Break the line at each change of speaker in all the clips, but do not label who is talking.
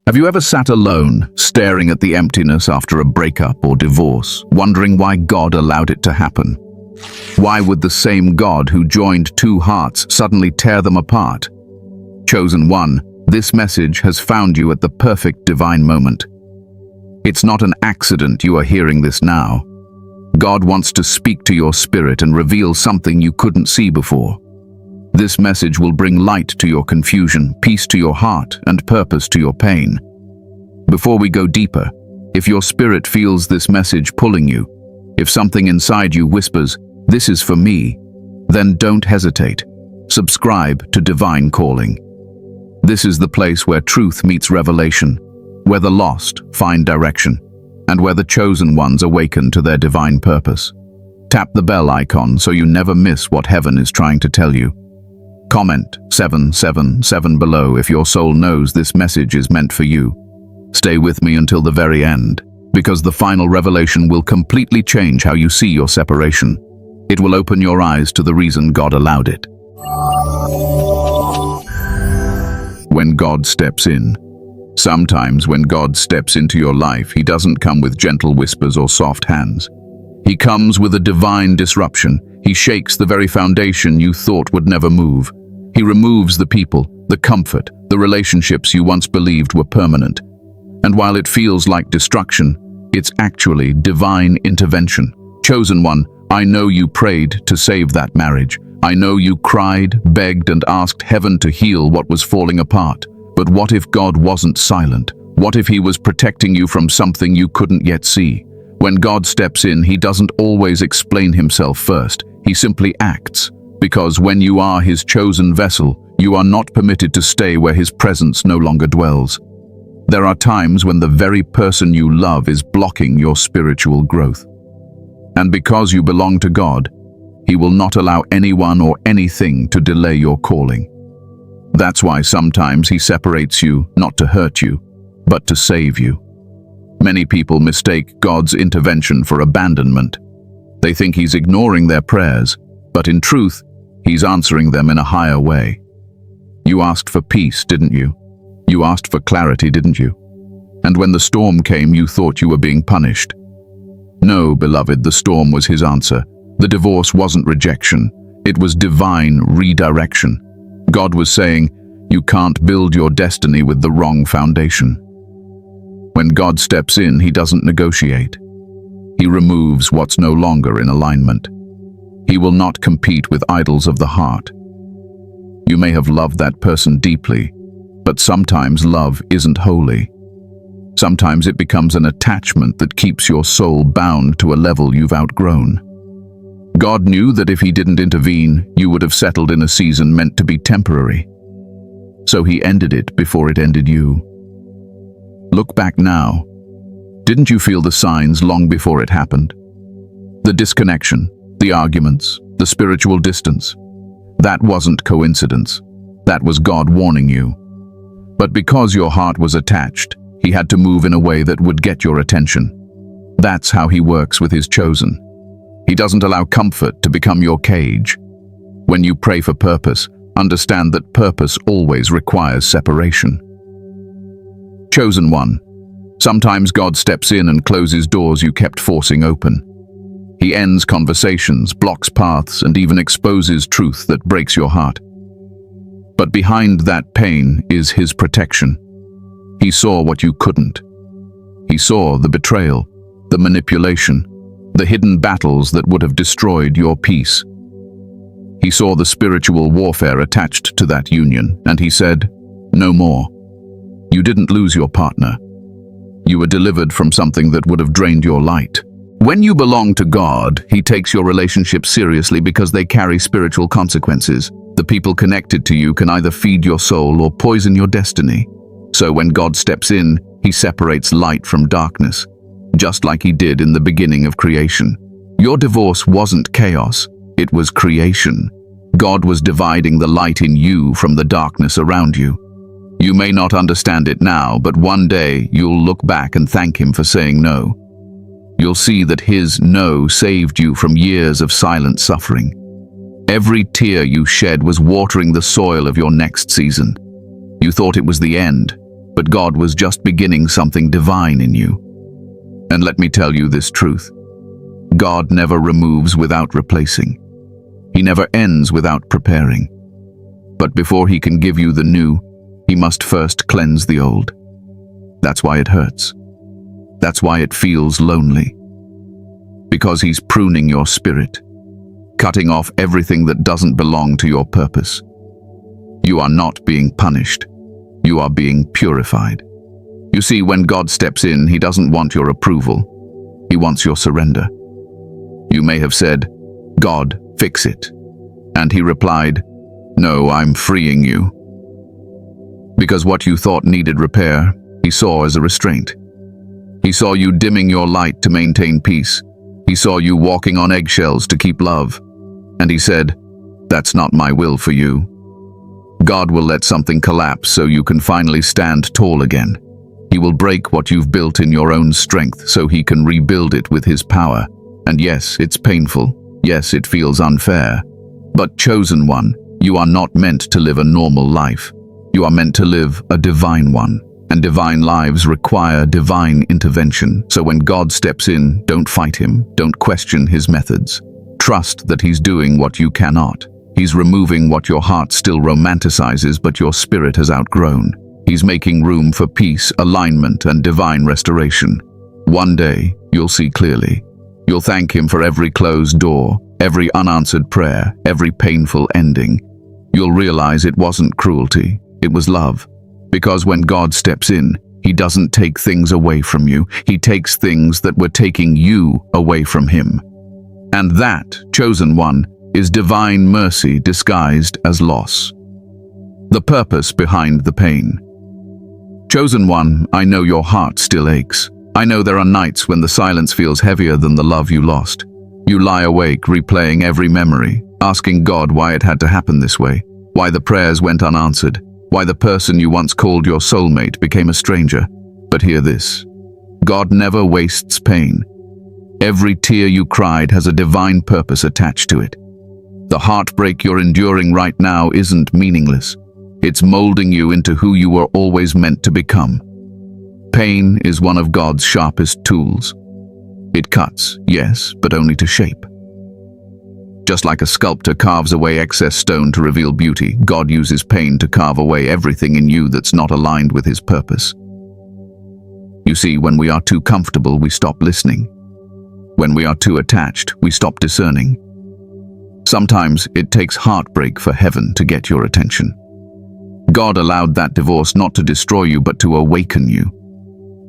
Have you ever sat alone, staring at the emptiness after a breakup or divorce, wondering why God allowed it to happen? Why would the same God who joined two hearts suddenly tear them apart? Chosen one, this message has found you at the perfect divine moment. It's not an accident you are hearing this now. God wants to speak to your spirit and reveal something you couldn't see before. This message will bring light to your confusion, peace to your heart, and purpose to your pain. Before we go deeper, if your spirit feels this message pulling you, if something inside you whispers, "This is for me," then don't hesitate. Subscribe to Divine Calling. This is the place where truth meets revelation, where the lost find direction, and where the chosen ones awaken to their divine purpose. Tap the bell icon so you never miss what heaven is trying to tell you. Comment 777 below if your soul knows this message is meant for you. Stay with me until the very end, because the final revelation will completely change how you see your separation. It will open your eyes to the reason God allowed it. When God steps in. Sometimes when God steps into your life, He doesn't come with gentle whispers or soft hands. He comes with a divine disruption. He shakes the very foundation you thought would never move. He removes the people, the comfort, the relationships you once believed were permanent. And while it feels like destruction, it's actually divine intervention. Chosen one, I know you prayed to save that marriage. I know you cried, begged, and asked heaven to heal what was falling apart. But what if God wasn't silent? What if He was protecting you from something you couldn't yet see? When God steps in, He doesn't always explain Himself first. He simply acts. Because when you are His chosen vessel, you are not permitted to stay where His presence no longer dwells. There are times when the very person you love is blocking your spiritual growth. And because you belong to God, He will not allow anyone or anything to delay your calling. That's why sometimes He separates you, not to hurt you, but to save you. Many people mistake God's intervention for abandonment. They think He's ignoring their prayers, but in truth, He's answering them in a higher way. You asked for peace, didn't you? You asked for clarity, didn't you? And when the storm came, you thought you were being punished. No, beloved, the storm was His answer. The divorce wasn't rejection. It was divine redirection. God was saying, you can't build your destiny with the wrong foundation. When God steps in, He doesn't negotiate. He removes what's no longer in alignment. He will not compete with idols of the heart. You may have loved that person deeply, but sometimes love isn't holy. Sometimes it becomes an attachment that keeps your soul bound to a level you've outgrown. God knew that if He didn't intervene, you would have settled in a season meant to be temporary. So He ended it before it ended you. Look back now. Didn't you feel the signs long before it happened? The disconnection, the arguments, the spiritual distance. That wasn't coincidence. That was God warning you. But because your heart was attached, He had to move in a way that would get your attention. That's how He works with His chosen. He doesn't allow comfort to become your cage. When you pray for purpose, understand that purpose always requires separation. Chosen one. Sometimes God steps in and closes doors you kept forcing open. He ends conversations, blocks paths, and even exposes truth that breaks your heart. But behind that pain is His protection. He saw what you couldn't. He saw the betrayal, the manipulation, the hidden battles that would have destroyed your peace. He saw the spiritual warfare attached to that union, and He said, "No more. You didn't lose your partner. You were delivered from something that would have drained your light." When you belong to God, He takes your relationships seriously because they carry spiritual consequences. The people connected to you can either feed your soul or poison your destiny. So when God steps in, He separates light from darkness, just like He did in the beginning of creation. Your divorce wasn't chaos, it was creation. God was dividing the light in you from the darkness around you. You may not understand it now, but one day you'll look back and thank Him for saying no. You'll see that His no saved you from years of silent suffering. Every tear you shed was watering the soil of your next season. You thought it was the end, but God was just beginning something divine in you. And let me tell you this truth. God never removes without replacing. He never ends without preparing. But before he can give you the new, he must first cleanse the old. That's why it hurts. That's why it feels lonely. Because he's pruning your spirit, cutting off everything that doesn't belong to your purpose. You are not being punished. You are being purified. You see, when God steps in, he doesn't want your approval. He wants your surrender. You may have said, "God, fix it." And he replied, "No, I'm freeing you." Because what you thought needed repair, he saw as a restraint. He saw you dimming your light to maintain peace. He saw you walking on eggshells to keep love. And he said, "That's not my will for you." God will let something collapse so you can finally stand tall again. He will break what you've built in your own strength so he can rebuild it with his power. And yes, it's painful. Yes, it feels unfair. But chosen one, you are not meant to live a normal life. You are meant to live a divine one. And divine lives require divine intervention. So when God steps in, don't fight him. Don't question his methods. Trust that he's doing what you cannot. He's removing what your heart still romanticizes but your spirit has outgrown. He's making room for peace, alignment, and divine restoration. One day, you'll see clearly. You'll thank him for every closed door, every unanswered prayer, every painful ending. You'll realize it wasn't cruelty, it was love. Because when God steps in, he doesn't take things away from you. He takes things that were taking you away from him. And that, chosen one, is divine mercy disguised as loss. The purpose behind the pain. Chosen one, I know your heart still aches. I know there are nights when the silence feels heavier than the love you lost. You lie awake, replaying every memory, asking God why it had to happen this way, why the prayers went unanswered, why the person you once called your soulmate became a stranger. But hear this. God never wastes pain. Every tear you cried has a divine purpose attached to it. The heartbreak you're enduring right now isn't meaningless. It's molding you into who you were always meant to become. Pain is one of God's sharpest tools. It cuts, yes, but only to shape. Just like a sculptor carves away excess stone to reveal beauty, God uses pain to carve away everything in you that's not aligned with his purpose. You see, when we are too comfortable, we stop listening. When we are too attached, we stop discerning. Sometimes it takes heartbreak for heaven to get your attention. God allowed that divorce not to destroy you, but to awaken you.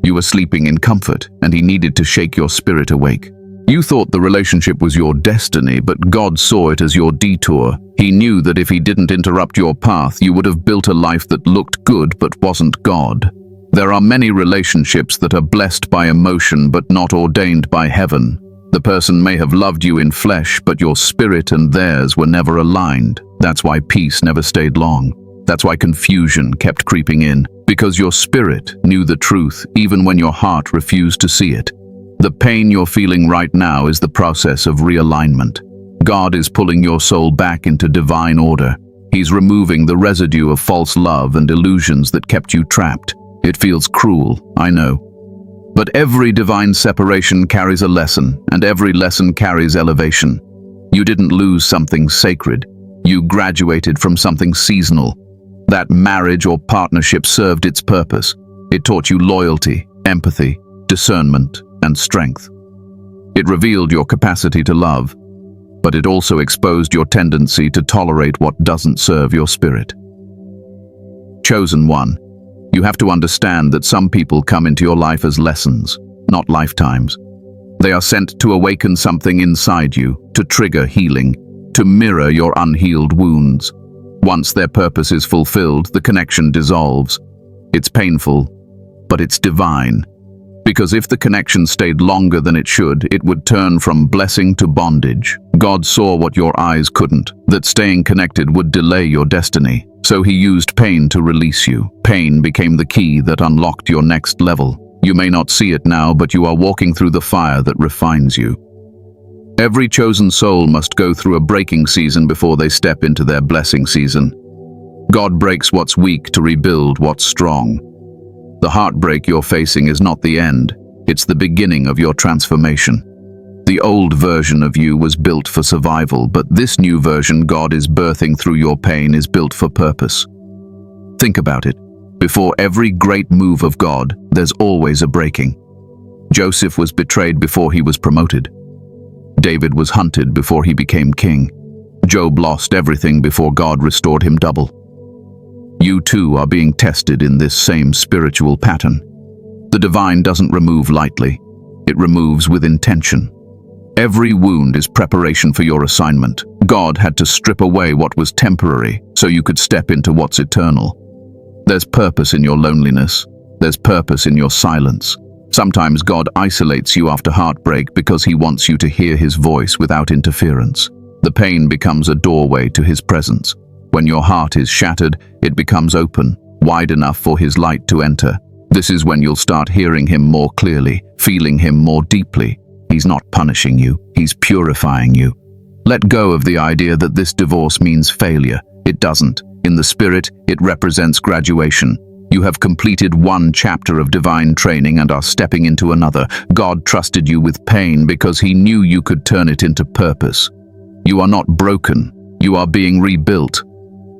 You were sleeping in comfort, and he needed to shake your spirit awake. You thought the relationship was your destiny, but God saw it as your detour. He knew that if he didn't interrupt your path, you would have built a life that looked good but wasn't God. There are many relationships that are blessed by emotion but not ordained by heaven. The person may have loved you in flesh, but your spirit and theirs were never aligned. That's why peace never stayed long. That's why confusion kept creeping in, because your spirit knew the truth even when your heart refused to see it. The pain you're feeling right now is the process of realignment. God is pulling your soul back into divine order. He's removing the residue of false love and illusions that kept you trapped. It feels cruel, I know. But every divine separation carries a lesson, and every lesson carries elevation. You didn't lose something sacred. You graduated from something seasonal. That marriage or partnership served its purpose. It taught you loyalty, empathy, discernment, and strength. It revealed your capacity to love, but it also exposed your tendency to tolerate what doesn't serve your spirit. Chosen one, you have to understand that some people come into your life as lessons, not lifetimes. They are sent to awaken something inside you, to trigger healing, to mirror your unhealed wounds. Once their purpose is fulfilled, the connection dissolves. It's painful, but it's divine. Because if the connection stayed longer than it should, it would turn from blessing to bondage. God saw what your eyes couldn't, that staying connected would delay your destiny. So he used pain to release you. Pain became the key that unlocked your next level. You may not see it now, but you are walking through the fire that refines you. Every chosen soul must go through a breaking season before they step into their blessing season. God breaks what's weak to rebuild what's strong. The heartbreak you're facing is not the end. It's the beginning of your transformation. The old version of you was built for survival, but this new version God is birthing through your pain is built for purpose. Think about it. Before every great move of God, there's always a breaking. Joseph was betrayed before he was promoted. David was hunted before he became king. Job lost everything before God restored him double. You too are being tested in this same spiritual pattern. The divine doesn't remove lightly. It removes with intention. Every wound is preparation for your assignment. God had to strip away what was temporary so you could step into what's eternal. There's purpose in your loneliness. There's purpose in your silence. Sometimes God isolates you after heartbreak because he wants you to hear his voice without interference. The pain becomes a doorway to his presence. When your heart is shattered, it becomes open, wide enough for his light to enter. This is when you'll start hearing him more clearly, feeling him more deeply. He's not punishing you, he's purifying you. Let go of the idea that this divorce means failure. It doesn't. In the spirit, it represents graduation. You have completed one chapter of divine training and are stepping into another. God trusted you with pain because he knew you could turn it into purpose. You are not broken. You are being rebuilt.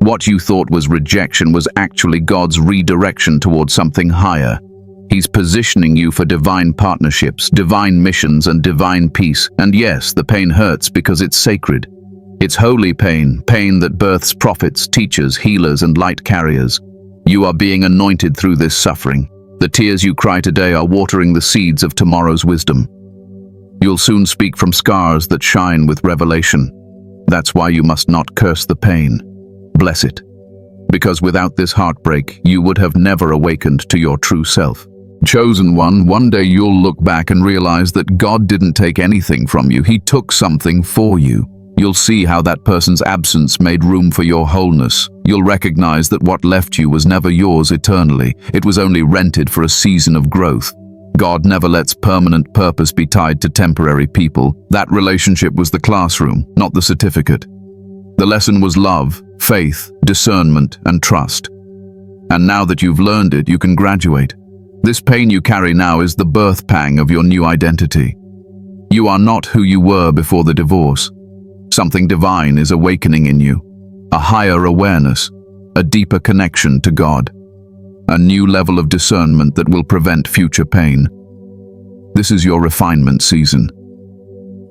What you thought was rejection was actually God's redirection towards something higher. He's positioning you for divine partnerships, divine missions, and divine peace. And yes, the pain hurts because it's sacred. It's holy pain, pain that births prophets, teachers, healers, and light carriers. You are being anointed through this suffering. The tears you cry today are watering the seeds of tomorrow's wisdom. You'll soon speak from scars that shine with revelation. That's why you must not curse the pain. Bless it. Because without this heartbreak, you would have never awakened to your true self. Chosen one day you'll look back and realize that God didn't take anything from you. He took something for you. You'll see how that person's absence made room for your wholeness. You'll recognize that what left you was never yours eternally. It was only rented for a season of growth. God never lets permanent purpose be tied to temporary people. That relationship was the classroom, not the certificate. The lesson was love, faith, discernment, and trust. And now that you've learned it, you can graduate. This pain you carry now is the birth pang of your new identity. You are not who you were before the divorce. Something divine is awakening in you. A higher awareness, a deeper connection to God. A new level of discernment that will prevent future pain. This is your refinement season.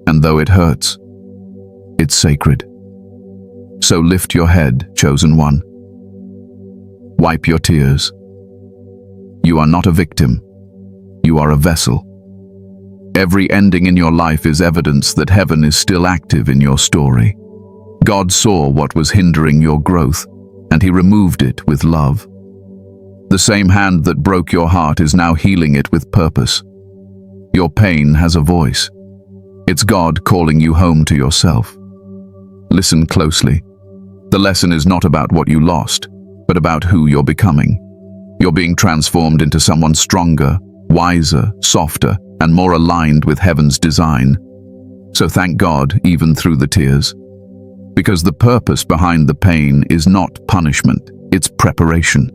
And though it hurts, it's sacred. So lift your head, chosen one. Wipe your tears. You are not a victim. You are a vessel. Every ending in your life is evidence that heaven is still active in your story. God saw what was hindering your growth, and he removed it with love. The same hand that broke your heart is now healing it with purpose. Your pain has a voice. It's God calling you home to yourself. Listen closely. The lesson is not about what you lost, but about who you're becoming. You're being transformed into someone stronger, wiser, softer, and more aligned with heaven's design. So thank God even through the tears. Because the purpose behind the pain is not punishment, it's preparation.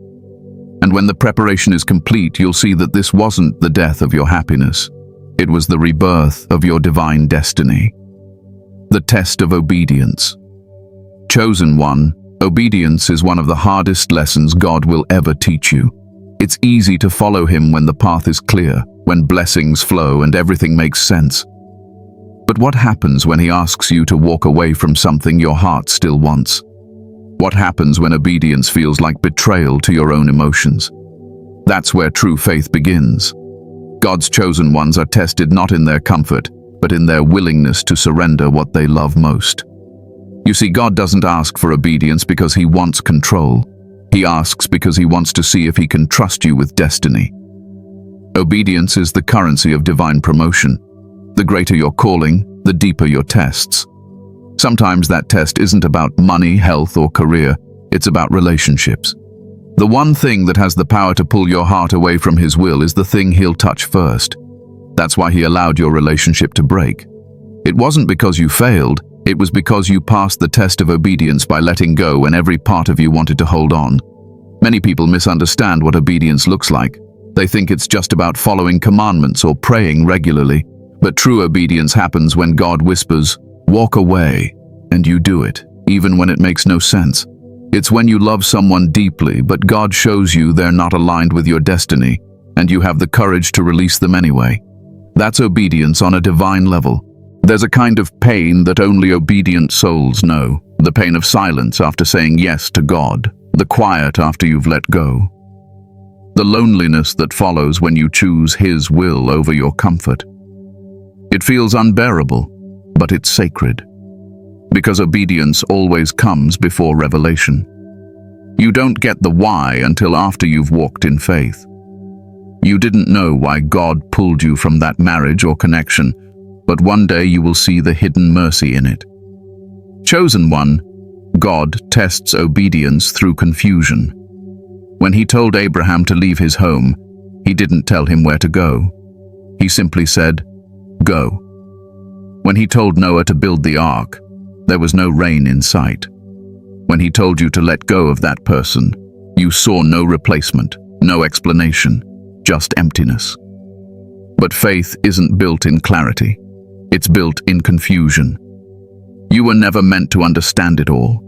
And when the preparation is complete, you'll see that this wasn't the death of your happiness. It was the rebirth of your divine destiny. The test of obedience. Chosen one, obedience is one of the hardest lessons God will ever teach you. It's easy to follow him when the path is clear, when blessings flow and everything makes sense. But what happens when he asks you to walk away from something your heart still wants? What happens when obedience feels like betrayal to your own emotions? That's where true faith begins. God's chosen ones are tested not in their comfort, but in their willingness to surrender what they love most. You see, God doesn't ask for obedience because he wants control. He asks because he wants to see if he can trust you with destiny. Obedience is the currency of divine promotion. The greater your calling, the deeper your tests. Sometimes that test isn't about money, health, or career. It's about relationships. The one thing that has the power to pull your heart away from his will is the thing he'll touch first. That's why he allowed your relationship to break. It wasn't because you failed. It was because you passed the test of obedience by letting go when every part of you wanted to hold on. Many people misunderstand what obedience looks like. They think it's just about following commandments or praying regularly. But true obedience happens when God whispers, "Walk away," and you do it, even when it makes no sense. It's when you love someone deeply, but God shows you they're not aligned with your destiny, and you have the courage to release them anyway. That's obedience on a divine level. There's a kind of pain that only obedient souls know. The pain of silence after saying yes to God. The quiet after you've let go. The loneliness that follows when you choose His will over your comfort. It feels unbearable, but it's sacred. Because obedience always comes before revelation. You don't get the why until after you've walked in faith. You didn't know why God pulled you from that marriage or connection, but one day you will see the hidden mercy in it. Chosen one, God tests obedience through confusion. When He told Abraham to leave his home, He didn't tell him where to go. He simply said, "Go." When He told Noah to build the ark, there was no rain in sight. When He told you to let go of that person, you saw no replacement, no explanation, just emptiness. But faith isn't built in clarity. It's built in confusion. You were never meant to understand it all.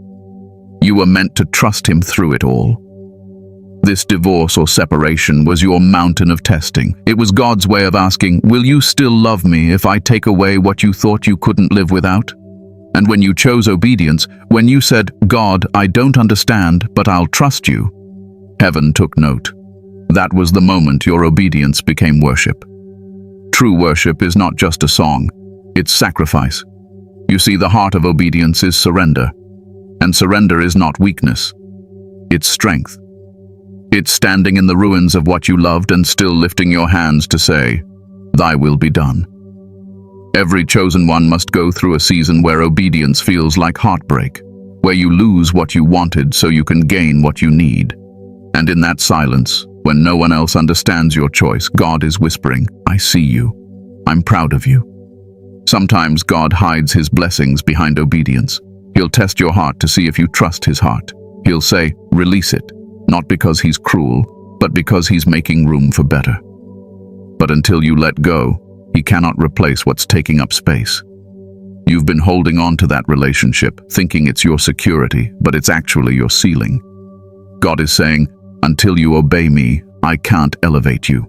You were meant to trust Him through it all. This divorce or separation was your mountain of testing. It was God's way of asking, will you still love me if I take away what you thought you couldn't live without? And when you chose obedience, when you said, God, I don't understand, but I'll trust you, heaven took note. That was the moment your obedience became worship. True worship is not just a song, it's sacrifice. You see, the heart of obedience is surrender. And surrender is not weakness, it's strength. It's standing in the ruins of what you loved and still lifting your hands to say, Thy will be done. Every chosen one must go through a season where obedience feels like heartbreak, where you lose what you wanted so you can gain what you need. And in that silence, when no one else understands your choice, God is whispering, I see you. I'm proud of you. Sometimes God hides His blessings behind obedience. He'll test your heart to see if you trust His heart. He'll say, release it, not because He's cruel, but because He's making room for better. But until you let go, He cannot replace what's taking up space. You've been holding on to that relationship, thinking it's your security, but it's actually your ceiling. God is saying, until you obey me, I can't elevate you.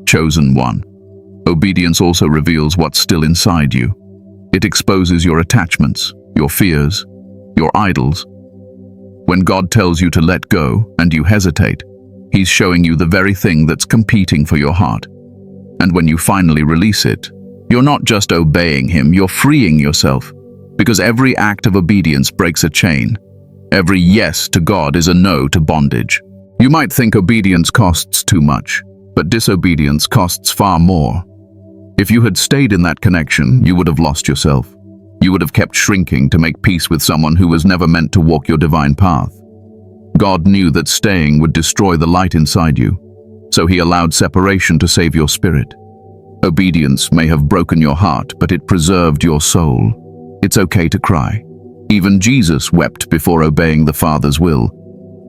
Chosen one. Obedience also reveals what's still inside you. It exposes your attachments, your fears, your idols. When God tells you to let go and you hesitate, He's showing you the very thing that's competing for your heart. And when you finally release it, you're not just obeying Him, you're freeing yourself. Because every act of obedience breaks a chain. Every yes to God is a no to bondage. You might think obedience costs too much, but disobedience costs far more. If you had stayed in that connection, you would have lost yourself. You would have kept shrinking to make peace with someone who was never meant to walk your divine path. God knew that staying would destroy the light inside you, so He allowed separation to save your spirit. Obedience may have broken your heart, but it preserved your soul. It's okay to cry. Even Jesus wept before obeying the Father's will.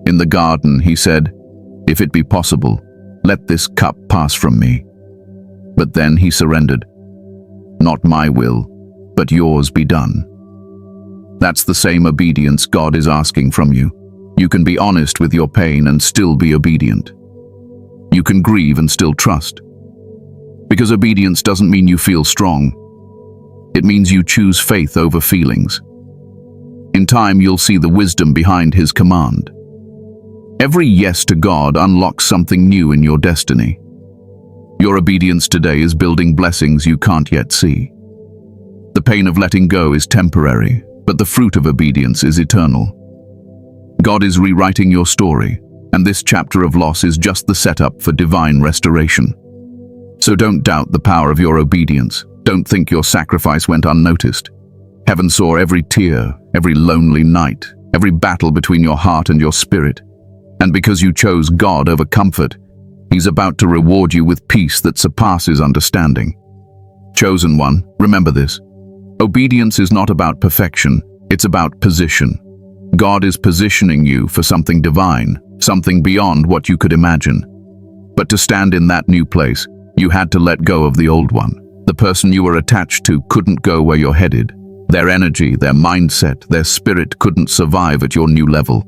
In the garden, He said, if it be possible, let this cup pass from me. But then He surrendered. Not my will, but yours be done. That's the same obedience God is asking from you. You can be honest with your pain and still be obedient. You can grieve and still trust. Because obedience doesn't mean you feel strong. It means you choose faith over feelings. In time, you'll see the wisdom behind His command. Every yes to God unlocks something new in your destiny. Your obedience today is building blessings you can't yet see. The pain of letting go is temporary, but the fruit of obedience is eternal. God is rewriting your story, and this chapter of loss is just the setup for divine restoration. So don't doubt the power of your obedience. Don't think your sacrifice went unnoticed. Heaven saw every tear, every lonely night, every battle between your heart and your spirit. And because you chose God over comfort, He's about to reward you with peace that surpasses understanding. Chosen one, remember this. Obedience is not about perfection, it's about position. God is positioning you for something divine, something beyond what you could imagine. But to stand in that new place, you had to let go of the old one. The person you were attached to couldn't go where you're headed. Their energy, their mindset, their spirit couldn't survive at your new level.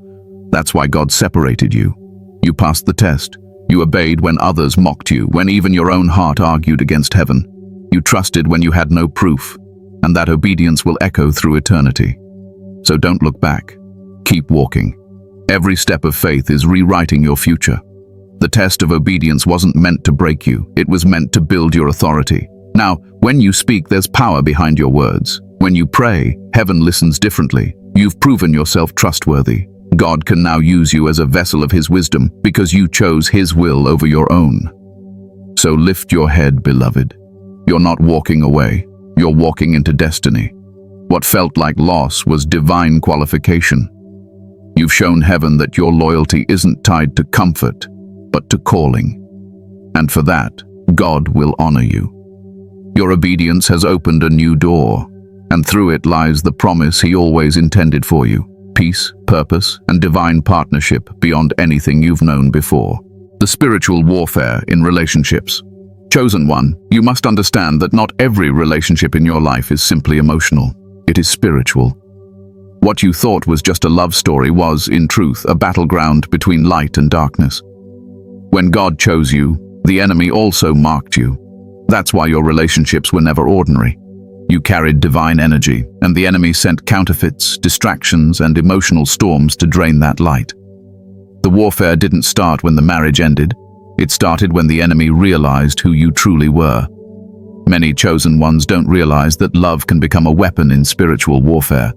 That's why God separated you. You passed the test. You obeyed when others mocked you, when even your own heart argued against heaven. You trusted when you had no proof, and that obedience will echo through eternity. So don't look back. Keep walking. Every step of faith is rewriting your future. The test of obedience wasn't meant to break you. It was meant to build your authority. Now, when you speak, there's power behind your words. When you pray, heaven listens differently. You've proven yourself trustworthy. God can now use you as a vessel of His wisdom because you chose His will over your own. So lift your head, beloved. You're not walking away. You're walking into destiny. What felt like loss was divine qualification. You've shown heaven that your loyalty isn't tied to comfort, but to calling. And for that, God will honor you. Your obedience has opened a new door, and through it lies the promise He always intended for you: peace, purpose, and divine partnership beyond anything you've known before. The spiritual warfare in relationships. Chosen one, you must understand that not every relationship in your life is simply emotional. It is spiritual. What you thought was just a love story was, in truth, a battleground between light and darkness. When God chose you, the enemy also marked you. That's why your relationships were never ordinary. You carried divine energy, and the enemy sent counterfeits, distractions, and emotional storms to drain that light. The warfare didn't start when the marriage ended. It started when the enemy realized who you truly were. Many chosen ones don't realize that love can become a weapon in spiritual warfare.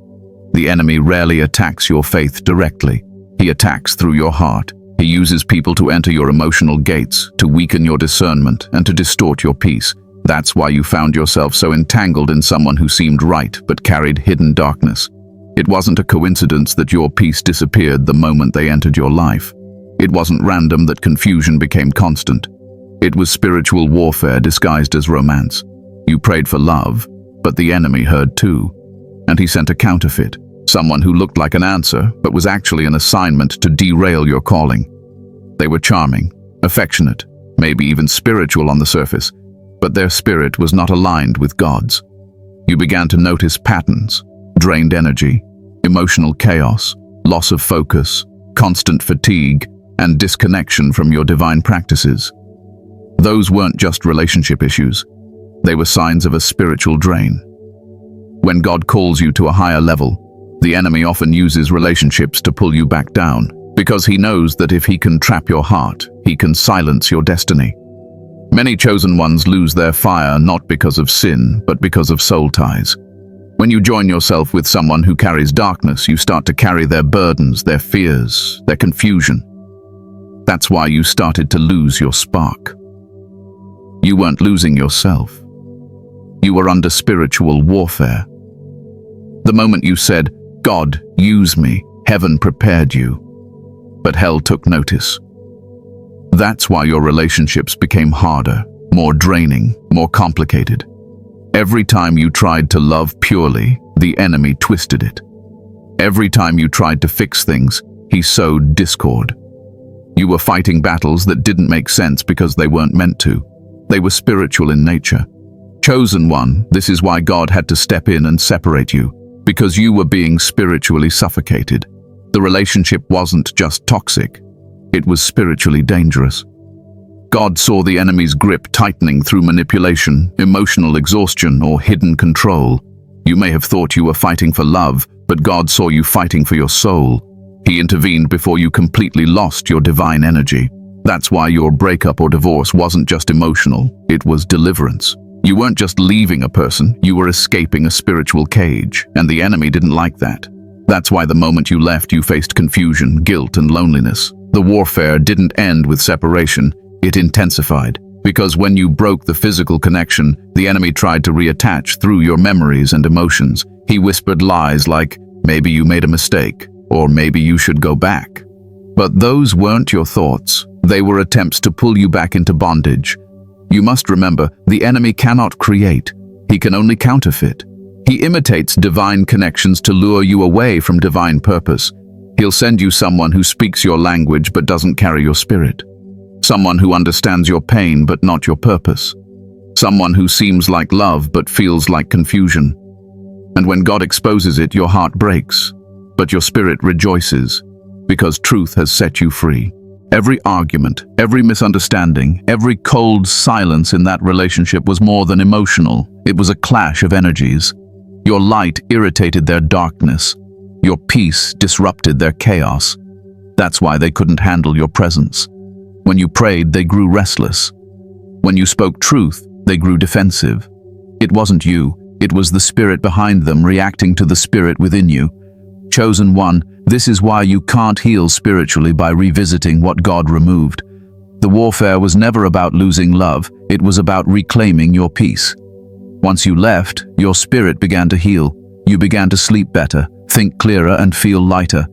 The enemy rarely attacks your faith directly. He attacks through your heart. He uses people to enter your emotional gates, to weaken your discernment, and to distort your peace. That's why you found yourself so entangled in someone who seemed right but carried hidden darkness. It wasn't a coincidence that your peace disappeared the moment they entered your life. It wasn't random that confusion became constant. It was spiritual warfare disguised as romance. You prayed for love, but the enemy heard too. And he sent a counterfeit, someone who looked like an answer but was actually an assignment to derail your calling. They were charming, affectionate, maybe even spiritual on the surface, but their spirit was not aligned with God's. You began to notice patterns: drained energy, emotional chaos, loss of focus, constant fatigue, and disconnection from your divine practices. Those weren't just relationship issues. They were signs of a spiritual drain. When God calls you to a higher level, the enemy often uses relationships to pull you back down, because he knows that if he can trap your heart, he can silence your destiny. Many chosen ones lose their fire not because of sin, but because of soul ties. When you join yourself with someone who carries darkness, you start to carry their burdens, their fears, their confusion. That's why you started to lose your spark. You weren't losing yourself. You were under spiritual warfare. The moment you said, "God, use me," heaven prepared you. But hell took notice. That's why your relationships became harder, more draining, more complicated. Every time you tried to love purely, the enemy twisted it. Every time you tried to fix things, he sowed discord. You were fighting battles that didn't make sense because they weren't meant to. They were spiritual in nature. Chosen one, this is why God had to step in and separate you, because you were being spiritually suffocated. The relationship wasn't just toxic, it was spiritually dangerous. God saw the enemy's grip tightening through manipulation, emotional exhaustion, or hidden control. You may have thought you were fighting for love, but God saw you fighting for your soul. He intervened before you completely lost your divine energy. That's why your breakup or divorce wasn't just emotional, it was deliverance. You weren't just leaving a person, you were escaping a spiritual cage, and the enemy didn't like that. That's why the moment you left, you faced confusion, guilt, and loneliness. The warfare didn't end with separation, it intensified. Because when you broke the physical connection, the enemy tried to reattach through your memories and emotions. He whispered lies like, "Maybe you made a mistake," or "Maybe you should go back." But those weren't your thoughts. They were attempts to pull you back into bondage. You must remember, the enemy cannot create. He can only counterfeit. He imitates divine connections to lure you away from divine purpose. He'll send you someone who speaks your language but doesn't carry your spirit. Someone who understands your pain but not your purpose. Someone who seems like love but feels like confusion. And when God exposes it, your heart breaks, but your spirit rejoices, because truth has set you free. Every argument, every misunderstanding, every cold silence in that relationship was more than emotional. It was a clash of energies. Your light irritated their darkness. Your peace disrupted their chaos. That's why they couldn't handle your presence. When you prayed, they grew restless. When you spoke truth, they grew defensive. It wasn't you, it was the spirit behind them reacting to the spirit within you. Chosen one, this is why you can't heal spiritually by revisiting what God removed. The warfare was never about losing love, it was about reclaiming your peace. Once you left, your spirit began to heal. You began to sleep better, think clearer, and feel lighter.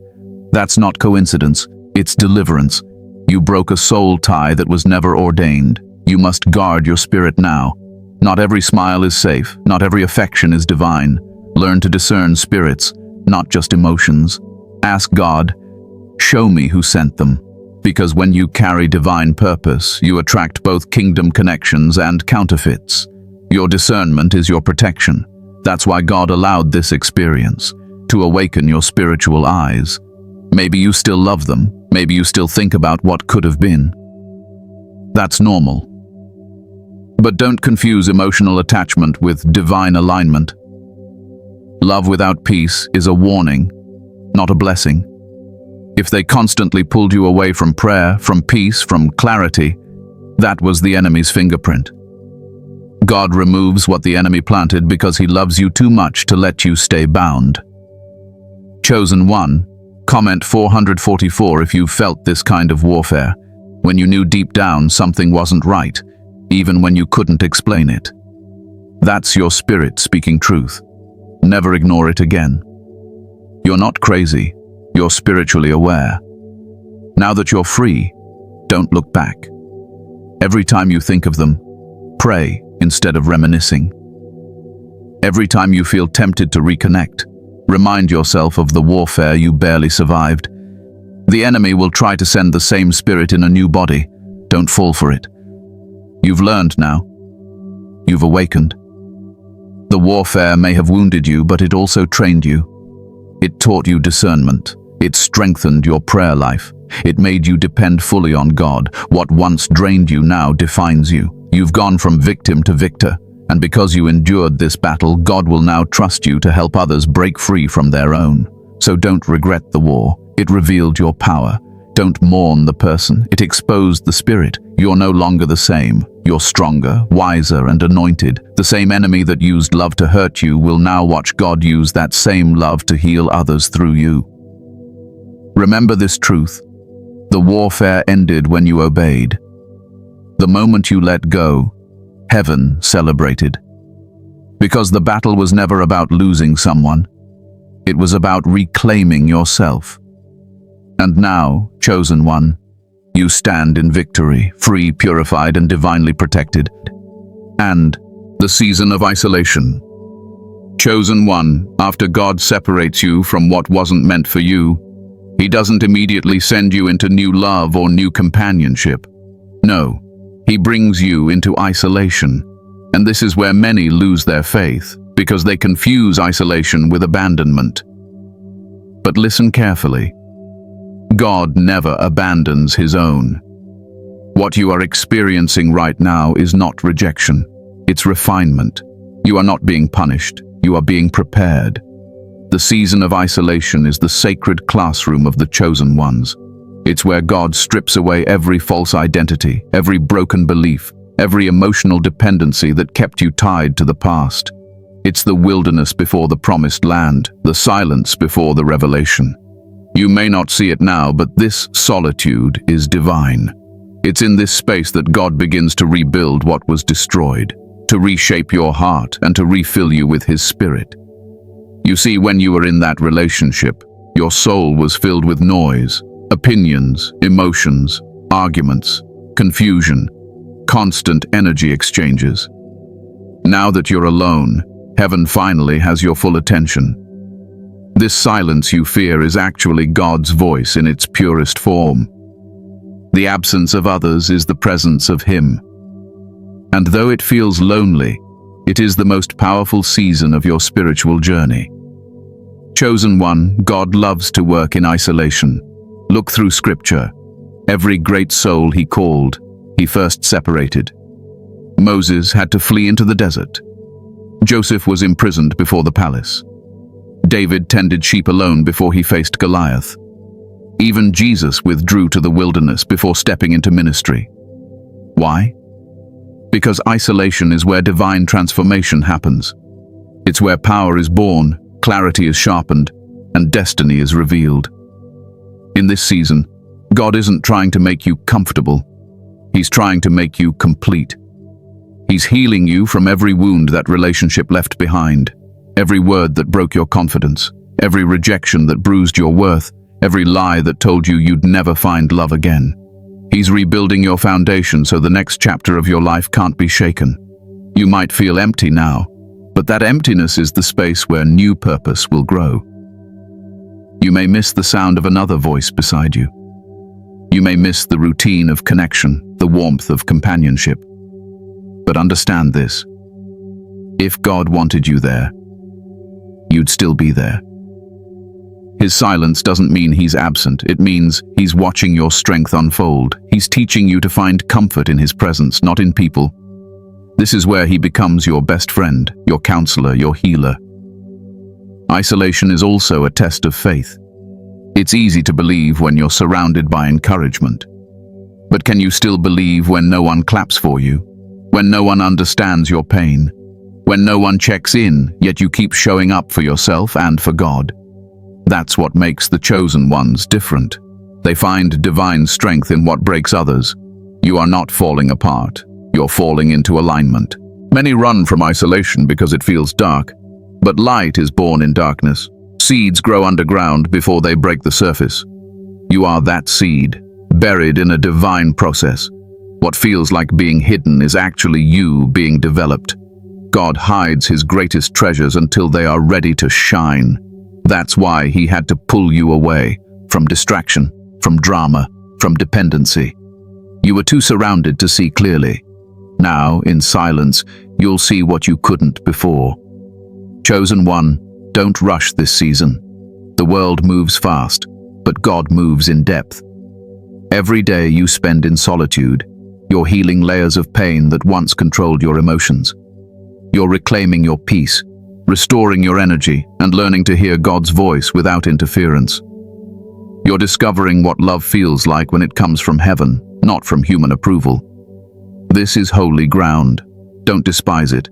That's not coincidence, it's deliverance. You broke a soul tie that was never ordained. You must guard your spirit now. Not every smile is safe, not every affection is divine. Learn to discern spirits, not just emotions. Ask God, show me who sent them. Because when you carry divine purpose, you attract both kingdom connections and counterfeits. Your discernment is your protection. That's why God allowed this experience, to awaken your spiritual eyes. Maybe you still love them, maybe you still think about what could have been. That's normal. But don't confuse emotional attachment with divine alignment. Love without peace is a warning, not a blessing. If they constantly pulled you away from prayer, from peace, from clarity, that was the enemy's fingerprint. God removes what the enemy planted because he loves you too much to let you stay bound. Chosen one, comment 444 if you felt this kind of warfare, when you knew deep down something wasn't right, even when you couldn't explain it. That's your spirit speaking truth. Never ignore it again. You're not crazy, you're spiritually aware. Now that you're free, don't look back. Every time you think of them, pray instead of reminiscing. Every time you feel tempted to reconnect, remind yourself of the warfare you barely survived. The enemy will try to send the same spirit in a new body. Don't fall for it. You've learned now. You've awakened. The warfare may have wounded you, but it also trained you. It taught you discernment. It strengthened your prayer life. It made you depend fully on God. What once drained you now defines you. You've gone from victim to victor, and because you endured this battle, God will now trust you to help others break free from their own. So don't regret the war. It revealed your power. Don't mourn the person. It exposed the spirit. You're no longer the same. You're stronger, wiser, and anointed. The same enemy that used love to hurt you will now watch God use that same love to heal others through you. Remember this truth. The warfare ended when you obeyed. The moment you let go, heaven celebrated. Because the battle was never about losing someone. It was about reclaiming yourself. And now, chosen one, you stand in victory, free, purified, and divinely protected. And the season of isolation. Chosen one, after God separates you from what wasn't meant for you, He doesn't immediately send you into new love or new companionship. No, He brings you into isolation. And this is where many lose their faith, because they confuse isolation with abandonment. But listen carefully. God never abandons His own. What you are experiencing right now is not rejection. It's refinement. You are not being punished. You are being prepared. The season of isolation is the sacred classroom of the chosen ones. It's where God strips away every false identity, every broken belief, every emotional dependency that kept you tied to the past. It's the wilderness before the promised land, the silence before the revelation. You may not see it now, but this solitude is divine. It's in this space that God begins to rebuild what was destroyed, to reshape your heart and to refill you with His Spirit. You see, when you were in that relationship, your soul was filled with noise, opinions, emotions, arguments, confusion, constant energy exchanges. Now that you're alone, heaven finally has your full attention. This silence you fear is actually God's voice in its purest form. The absence of others is the presence of Him. And though it feels lonely, it is the most powerful season of your spiritual journey. Chosen one, God loves to work in isolation. Look through Scripture. Every great soul He called, He first separated. Moses had to flee into the desert. Joseph was imprisoned before the palace. David tended sheep alone before he faced Goliath. Even Jesus withdrew to the wilderness before stepping into ministry. Why? Because isolation is where divine transformation happens. It's where power is born, clarity is sharpened, and destiny is revealed. In this season, God isn't trying to make you comfortable. He's trying to make you complete. He's healing you from every wound that relationship left behind, every word that broke your confidence, every rejection that bruised your worth, every lie that told you you'd never find love again. He's rebuilding your foundation so the next chapter of your life can't be shaken. You might feel empty now, but that emptiness is the space where new purpose will grow. You may miss the sound of another voice beside you. You may miss the routine of connection, the warmth of companionship. But understand this: if God wanted you there, you'd still be there. His silence doesn't mean He's absent. It means He's watching your strength unfold. He's teaching you to find comfort in His presence, not in people. This is where He becomes your best friend, your counselor, your healer. Isolation is also a test of faith. It's easy to believe when you're surrounded by encouragement. But can you still believe when no one claps for you? When no one understands your pain? When no one checks in, yet you keep showing up for yourself and for God? That's what makes the chosen ones different. They find divine strength in what breaks others. You are not falling apart. You're falling into alignment. Many run from isolation because it feels dark, but light is born in darkness. Seeds grow underground before they break the surface. You are that seed, buried in a divine process. What feels like being hidden is actually you being developed. God hides His greatest treasures until they are ready to shine. That's why He had to pull you away from distraction, from drama, from dependency. You were too surrounded to see clearly. Now, in silence, you'll see what you couldn't before. Chosen one, don't rush this season. The world moves fast, but God moves in depth. Every day you spend in solitude, you're healing layers of pain that once controlled your emotions. You're reclaiming your peace, restoring your energy, and learning to hear God's voice without interference. You're discovering what love feels like when it comes from heaven, not from human approval. This is holy ground. Don't despise it.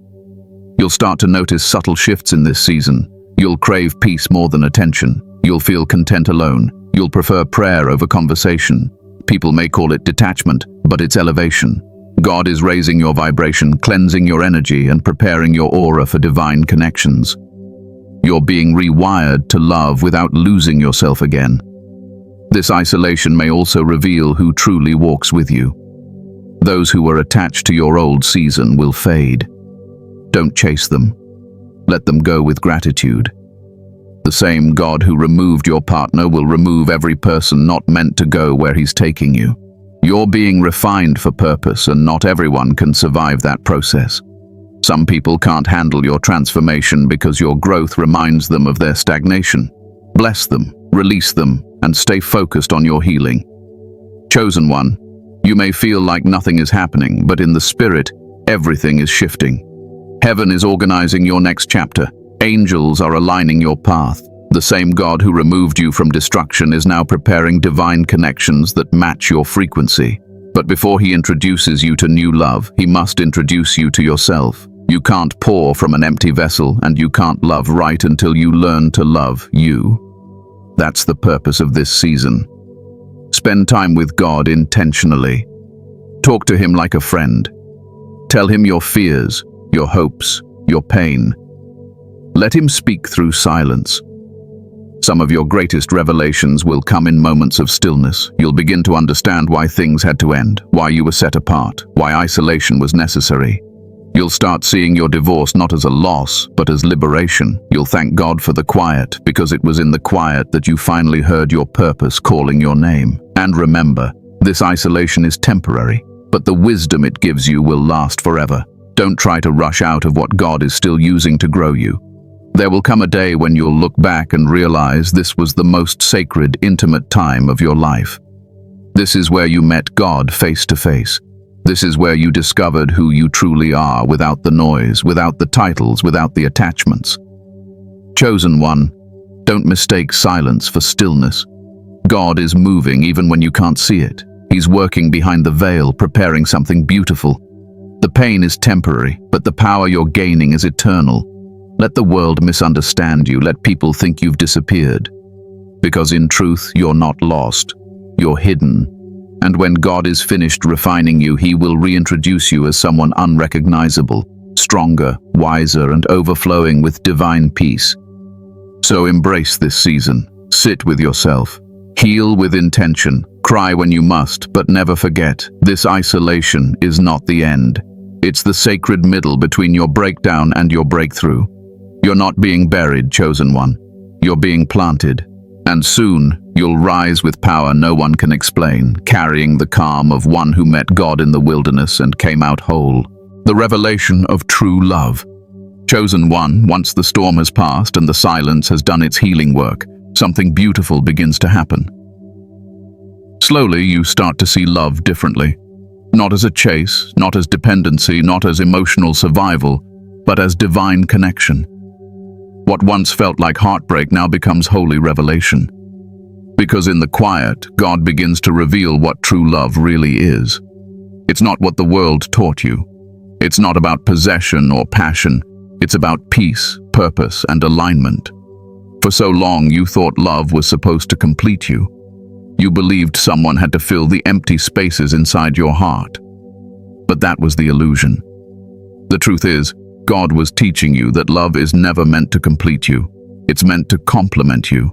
You'll start to notice subtle shifts in this season. You'll crave peace more than attention. You'll feel content alone. You'll prefer prayer over conversation. People may call it detachment, but it's elevation. God is raising your vibration, cleansing your energy, and preparing your aura for divine connections. You're being rewired to love without losing yourself again. This isolation may also reveal who truly walks with you. Those who were attached to your old season will fade. Don't chase them. Let them go with gratitude. The same God who removed your partner will remove every person not meant to go where He's taking you. You're being refined for purpose, and not everyone can survive that process. Some people can't handle your transformation because your growth reminds them of their stagnation. Bless them, release them, and stay focused on your healing. Chosen one, you may feel like nothing is happening, but in the spirit, everything is shifting. Heaven is organizing your next chapter. Angels are aligning your path. The same God who removed you from destruction is now preparing divine connections that match your frequency. But before He introduces you to new love, He must introduce you to yourself. You can't pour from an empty vessel, and you can't love right until you learn to love you. That's the purpose of this season. Spend time with God intentionally. Talk to Him like a friend. Tell Him your fears, your hopes, your pain. Let Him speak through silence. Some of your greatest revelations will come in moments of stillness. You'll begin to understand why things had to end, why you were set apart, why isolation was necessary. You'll start seeing your divorce not as a loss, but as liberation. You'll thank God for the quiet, because it was in the quiet that you finally heard your purpose calling your name. And remember, This isolation is temporary, but the wisdom it gives you will last forever. Don't try to rush out of what God is still using to grow you. There will come a day when you'll look back and realize this was the most sacred, intimate time of your life. This is where you met God face to face. This is where you discovered who you truly are, without the noise, without the titles, without the attachments. Chosen one, don't mistake silence for stillness. God is moving even when you can't see it. He's working behind the veil, preparing something beautiful. The pain is temporary, but the power you're gaining is eternal. Let the world misunderstand you. Let people think you've disappeared. Because in truth, you're not lost. You're hidden. And when God is finished refining you, He will reintroduce you as someone unrecognizable, stronger, wiser, and overflowing with divine peace. So embrace this season. Sit with yourself. Heal with intention. Cry when you must, but never forget, this isolation is not the end. It's the sacred middle between your breakdown and your breakthrough. You're not being buried, chosen one. You're being planted. And soon, you'll rise with power no one can explain, carrying the calm of one who met God in the wilderness and came out whole. The revelation of true love. Chosen one, once the storm has passed and the silence has done its healing work, something beautiful begins to happen. Slowly, you start to see love differently. Not as a chase, not as dependency, not as emotional survival, but as divine connection. What once felt like heartbreak now becomes holy revelation. Because in the quiet, God begins to reveal what true love really is. It's not what the world taught you. It's not about possession or passion. It's about peace, purpose, and alignment. For so long, you thought love was supposed to complete you. You believed someone had to fill the empty spaces inside your heart. But that was the illusion. The truth is, God was teaching you that love is never meant to complete you. It's meant to complement you.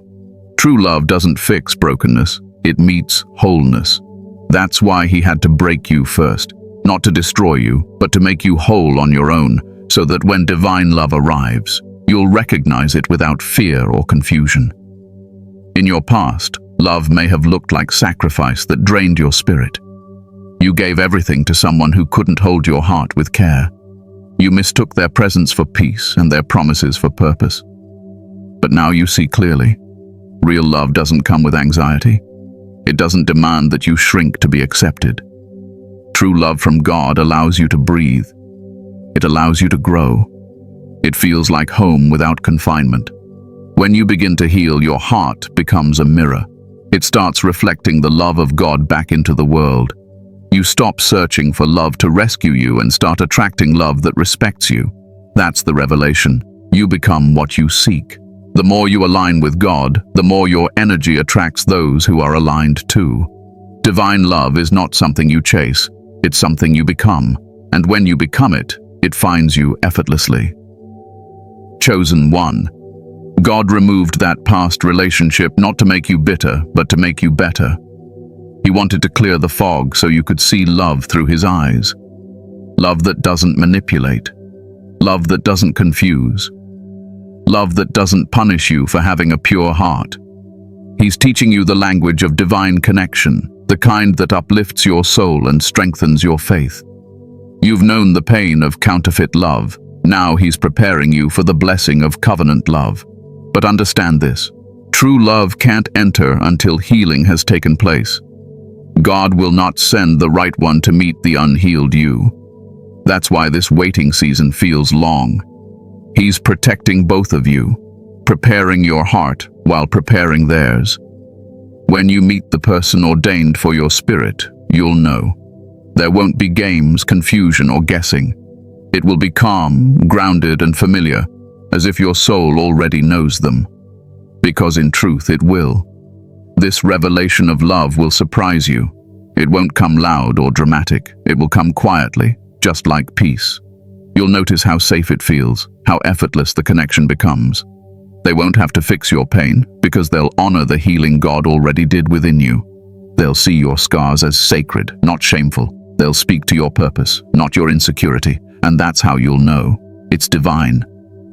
True love doesn't fix brokenness. It meets wholeness. That's why He had to break you first, not to destroy you, but to make you whole on your own, so that when divine love arrives, you'll recognize it without fear or confusion. In your past, love may have looked like sacrifice that drained your spirit. You gave everything to someone who couldn't hold your heart with care. You mistook their presence for peace and their promises for purpose. But now you see clearly. Real love doesn't come with anxiety. It doesn't demand that you shrink to be accepted. True love from God allows you to breathe. It allows you to grow. It feels like home without confinement. When you begin to heal, your heart becomes a mirror. It starts reflecting the love of God back into the world. You stop searching for love to rescue you and start attracting love that respects you. That's the revelation. You become what you seek. The more you align with God, the more your energy attracts those who are aligned too. Divine love is not something you chase. It's something you become. And when you become it, it finds you effortlessly. Chosen one. God removed that past relationship not to make you bitter, but to make you better. He wanted to clear the fog so you could see love through His eyes. Love that doesn't manipulate. Love that doesn't confuse. Love that doesn't punish you for having a pure heart. He's teaching you the language of divine connection, the kind that uplifts your soul and strengthens your faith. You've known the pain of counterfeit love. Now He's preparing you for the blessing of covenant love. But understand this. True love can't enter until healing has taken place. God will not send the right one to meet the unhealed you. That's why this waiting season feels long. He's protecting both of you, preparing your heart while preparing theirs. When you meet the person ordained for your spirit, you'll know. There won't be games, confusion, or guessing. It will be calm, grounded, and familiar, as if your soul already knows them. Because in truth it will. This revelation of love will surprise you. It won't come loud or dramatic. It will come quietly, just like peace. You'll notice how safe it feels, how effortless the connection becomes. They won't have to fix your pain, because they'll honor the healing God already did within you. They'll see your scars as sacred, not shameful. They'll speak to your purpose, not your insecurity, and that's how you'll know. It's divine.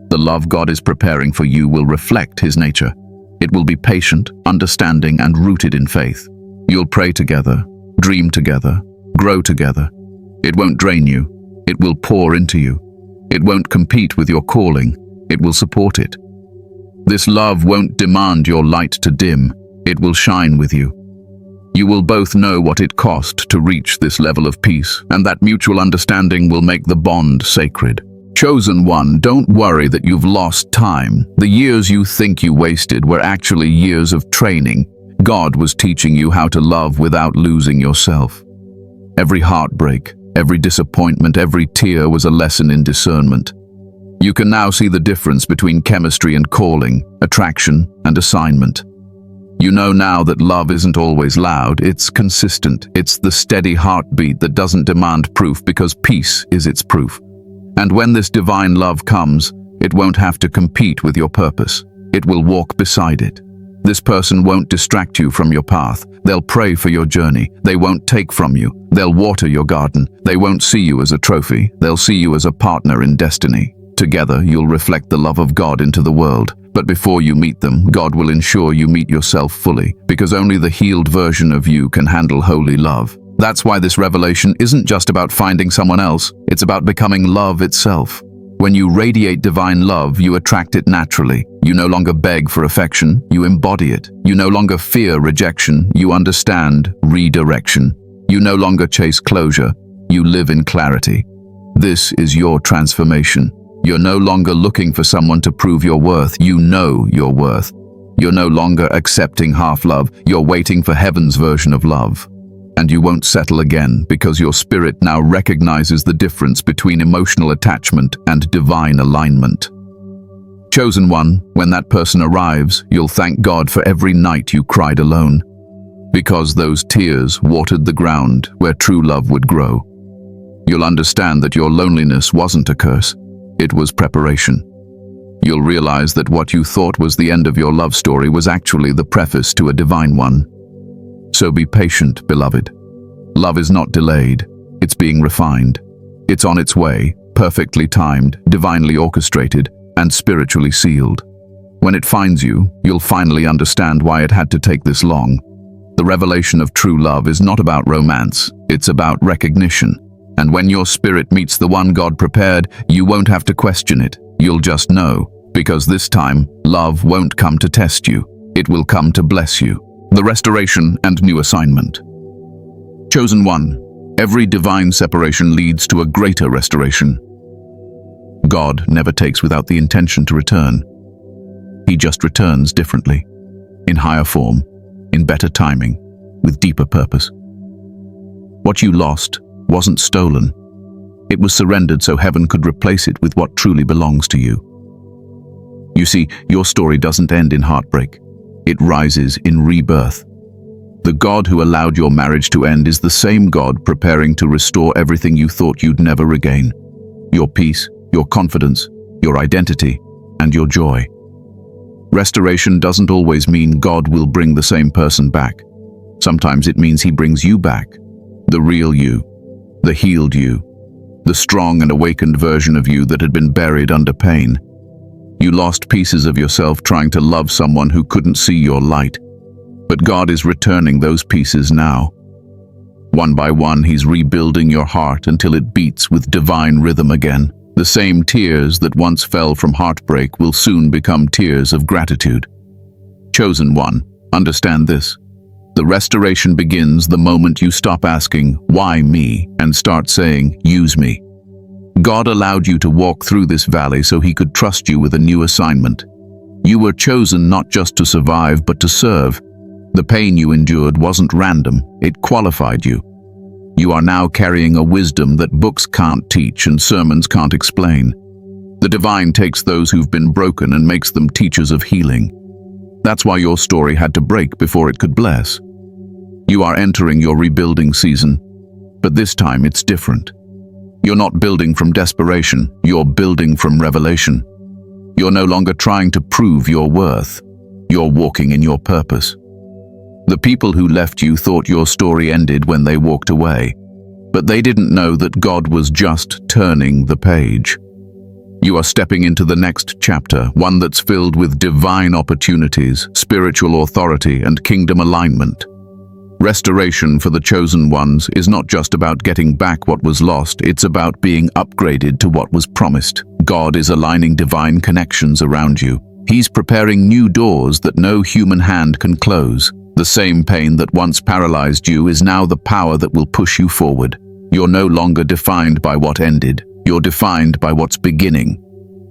The love God is preparing for you will reflect His nature. It will be patient, understanding, and rooted in faith. You'll pray together. dream together, grow together. It won't drain you, it will pour into you. It won't compete with your calling, it will support it. This love won't demand your light to dim, it will shine with you. You will both know what it cost to reach this level of peace, and that mutual understanding will make the bond sacred. Chosen one, don't worry that you've lost time. The years you think you wasted were actually years of training. God was teaching you how to love without losing yourself. Every heartbreak, every disappointment, every tear was a lesson in discernment. You can now see the difference between chemistry and calling, attraction and assignment. You know now that love isn't always loud, it's consistent. It's the steady heartbeat that doesn't demand proof because peace is its proof. And when this divine love comes, it won't have to compete with your purpose. It will walk beside it. This person won't distract you from your path. They'll pray for your journey. They won't take from you. They'll water your garden. They won't see you as a trophy. They'll see you as a partner in destiny. Together, you'll reflect the love of God into the world. But before you meet them, God will ensure you meet yourself fully, because only the healed version of you can handle holy love. That's why this revelation isn't just about finding someone else, it's about becoming love itself. When you radiate divine love, you attract it naturally. You no longer beg for affection, you embody it. You no longer fear rejection, you understand redirection. You no longer chase closure, you live in clarity. This is your transformation. You're no longer looking for someone to prove your worth, you know your worth. You're no longer accepting half-love, you're waiting for heaven's version of love. And you won't settle again because your spirit now recognizes the difference between emotional attachment and divine alignment. Chosen one, when that person arrives, you'll thank God for every night you cried alone, because those tears watered the ground where true love would grow. You'll understand that your loneliness wasn't a curse, it was preparation. You'll realize that what you thought was the end of your love story was actually the preface to a divine one. So be patient, beloved. Love is not delayed, it's being refined. It's on its way, perfectly timed, divinely orchestrated, and spiritually sealed. When it finds you, you'll finally understand why it had to take this long. The revelation of true love is not about romance, it's about recognition. And when your spirit meets the one God prepared, you won't have to question it. You'll just know, because this time, love won't come to test you. It will come to bless you. The restoration and new assignment. Chosen one, every divine separation leads to a greater restoration. God never takes without the intention to return. He just returns differently, in higher form, in better timing, with deeper purpose. What you lost wasn't stolen. It was surrendered so heaven could replace it with what truly belongs to you. You see, your story doesn't end in heartbreak. It rises in rebirth. The God who allowed your marriage to end is the same God preparing to restore everything you thought you'd never regain. Your peace, your confidence, your identity, and your joy. Restoration doesn't always mean God will bring the same person back. Sometimes it means He brings you back, the real you, the healed you, the strong and awakened version of you that had been buried under pain. You lost pieces of yourself trying to love someone who couldn't see your light. But God is returning those pieces now. One by one, He's rebuilding your heart until it beats with divine rhythm again. The same tears that once fell from heartbreak will soon become tears of gratitude. Chosen one, understand this. The restoration begins the moment you stop asking, "Why me?" and start saying, "Use me." God allowed you to walk through this valley so He could trust you with a new assignment. You were chosen not just to survive, but to serve. The pain you endured wasn't random, it qualified you. You are now carrying a wisdom that books can't teach and sermons can't explain. The divine takes those who've been broken and makes them teachers of healing. That's why your story had to break before it could bless. You are entering your rebuilding season, but this time it's different. You're not building from desperation, you're building from revelation. You're no longer trying to prove your worth, you're walking in your purpose. The people who left you thought your story ended when they walked away, but they didn't know that God was just turning the page. You are stepping into the next chapter, one that's filled with divine opportunities, spiritual authority, and kingdom alignment. Restoration for the chosen ones is not just about getting back what was lost, it's about being upgraded to what was promised. God is aligning divine connections around you. He's preparing new doors that no human hand can close. The same pain that once paralyzed you is now the power that will push you forward. You're no longer defined by what ended. You're defined by what's beginning.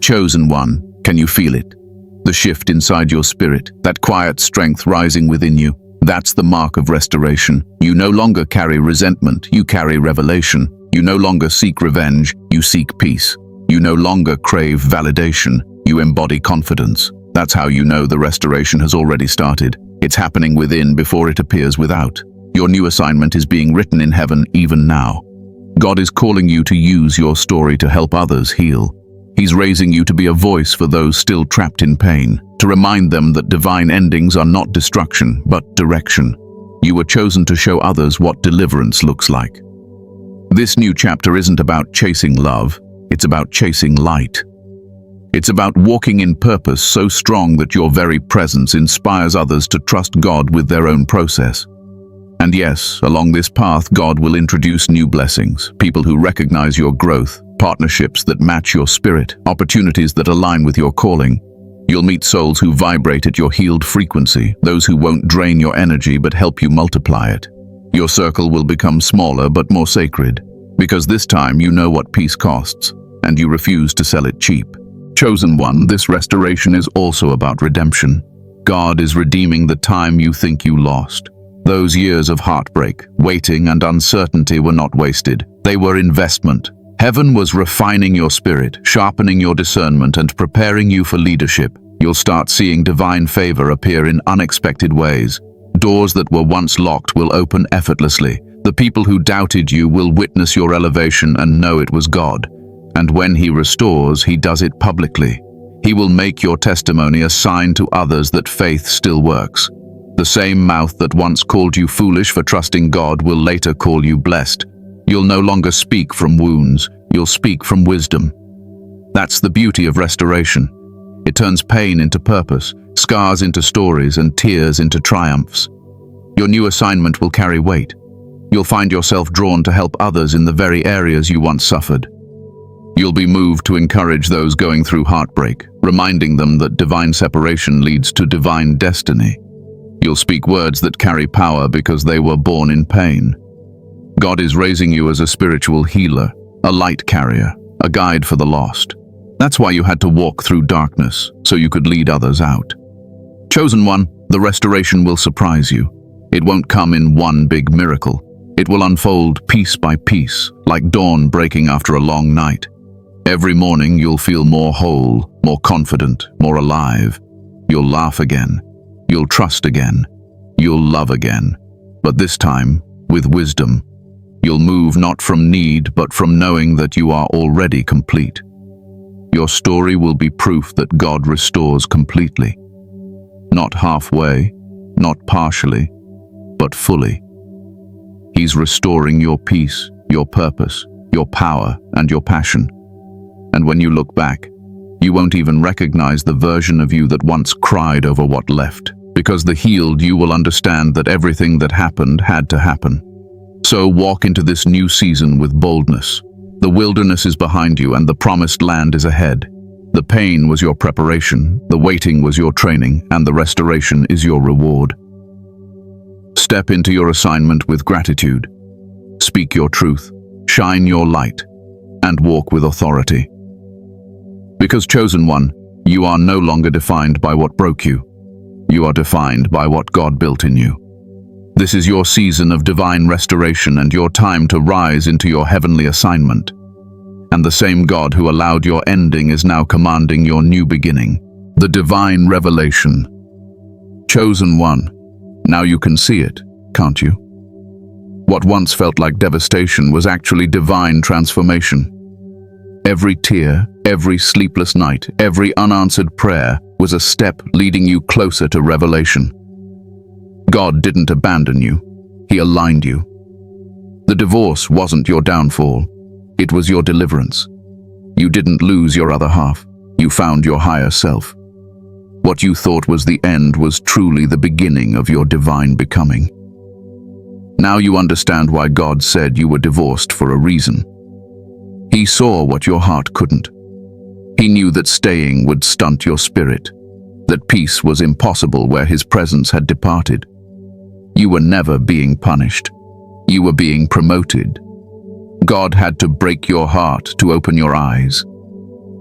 Chosen one, can you feel it? The shift inside your spirit, that quiet strength rising within you. That's the mark of restoration. You no longer carry resentment, you carry revelation. You no longer seek revenge, you seek peace. You no longer crave validation, you embody confidence. That's how you know the restoration has already started. It's happening within before it appears without. Your new assignment is being written in heaven even now. God is calling you to use your story to help others heal. He's raising you to be a voice for those still trapped in pain, to remind them that divine endings are not destruction, but direction. You were chosen to show others what deliverance looks like. This new chapter isn't about chasing love, it's about chasing light. It's about walking in purpose so strong that your very presence inspires others to trust God with their own process. And yes, along this path, God will introduce new blessings, people who recognize your growth, partnerships that match your spirit, opportunities that align with your calling. You'll meet souls who vibrate at your healed frequency, those who won't drain your energy but help you multiply it. Your circle will become smaller but more sacred, because this time you know what peace costs, and you refuse to sell it cheap. Chosen one, this restoration is also about redemption. God is redeeming the time you think you lost. Those years of heartbreak, waiting, and uncertainty were not wasted. They were investment. Heaven was refining your spirit, sharpening your discernment, and preparing you for leadership. You'll start seeing divine favor appear in unexpected ways. Doors that were once locked will open effortlessly. The people who doubted you will witness your elevation and know it was God. And when He restores, He does it publicly. He will make your testimony a sign to others that faith still works. The same mouth that once called you foolish for trusting God will later call you blessed. You'll no longer speak from wounds, you'll speak from wisdom. That's the beauty of restoration. It turns pain into purpose, scars into stories, and tears into triumphs. Your new assignment will carry weight. You'll find yourself drawn to help others in the very areas you once suffered. You'll be moved to encourage those going through heartbreak, reminding them that divine separation leads to divine destiny. You'll speak words that carry power because they were born in pain. God is raising you as a spiritual healer, a light carrier, a guide for the lost. That's why you had to walk through darkness, so you could lead others out. Chosen one, the restoration will surprise you. It won't come in one big miracle. It will unfold piece by piece, like dawn breaking after a long night. Every morning you'll feel more whole, more confident, more alive. You'll laugh again. You'll trust again. You'll love again. But this time, with wisdom. You'll move not from need, but from knowing that you are already complete. Your story will be proof that God restores completely. Not halfway, not partially, but fully. He's restoring your peace, your purpose, your power, and your passion. And when you look back, you won't even recognize the version of you that once cried over what left. Because the healed you will understand that everything that happened had to happen. So walk into this new season with boldness. The wilderness is behind you and the promised land is ahead. The pain was your preparation, the waiting was your training, and the restoration is your reward. Step into your assignment with gratitude. Speak your truth, shine your light, and walk with authority. Because chosen one, you are no longer defined by what broke you. You are defined by what God built in you. This is your season of divine restoration and your time to rise into your heavenly assignment. And the same God who allowed your ending is now commanding your new beginning. The divine revelation. Chosen one. Now you can see it, can't you? What once felt like devastation was actually divine transformation. Every tear, every sleepless night, every unanswered prayer was a step leading you closer to revelation. God didn't abandon you. He aligned you. The divorce wasn't your downfall. It was your deliverance. You didn't lose your other half. You found your higher self. What you thought was the end was truly the beginning of your divine becoming. Now you understand why God said you were divorced for a reason. He saw what your heart couldn't. He knew that staying would stunt your spirit, that peace was impossible where His presence had departed. You were never being punished. You were being promoted. God had to break your heart to open your eyes.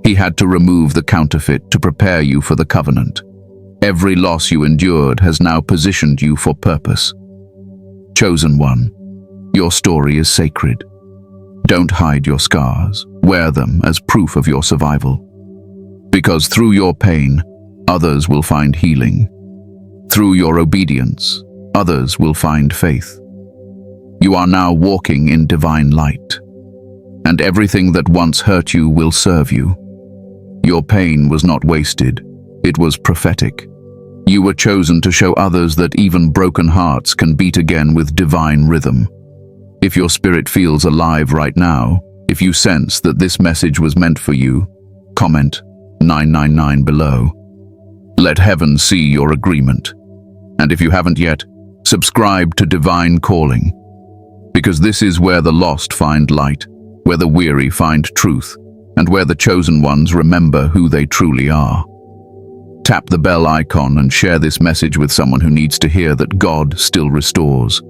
He had to remove the counterfeit to prepare you for the covenant. Every loss you endured has now positioned you for purpose. Chosen one, your story is sacred. Don't hide your scars. Wear them as proof of your survival. Because through your pain, others will find healing. Through your obedience, others will find faith. You are now walking in divine light, and everything that once hurt you will serve you. Your pain was not wasted, it was prophetic. You were chosen to show others that even broken hearts can beat again with divine rhythm. If your spirit feels alive right now, if you sense that this message was meant for you, comment 999 below. Let heaven see your agreement. And if you haven't yet, subscribe to Divine Calling. Because this is where the lost find light, where the weary find truth, and where the chosen ones remember who they truly are. Tap the bell icon and share this message with someone who needs to hear that God still restores.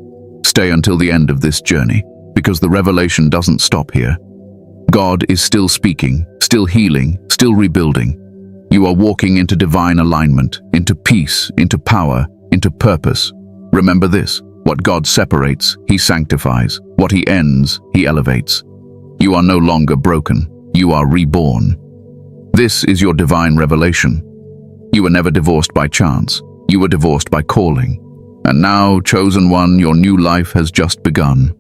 Stay until the end of this journey, because the revelation doesn't stop here. God is still speaking, still healing, still rebuilding. You are walking into divine alignment, into peace, into power, into purpose. Remember this: what God separates, He sanctifies. What He ends, He elevates. You are no longer broken. You are reborn. This is your divine revelation. You were never divorced by chance. You were divorced by calling. And now, chosen one, your new life has just begun.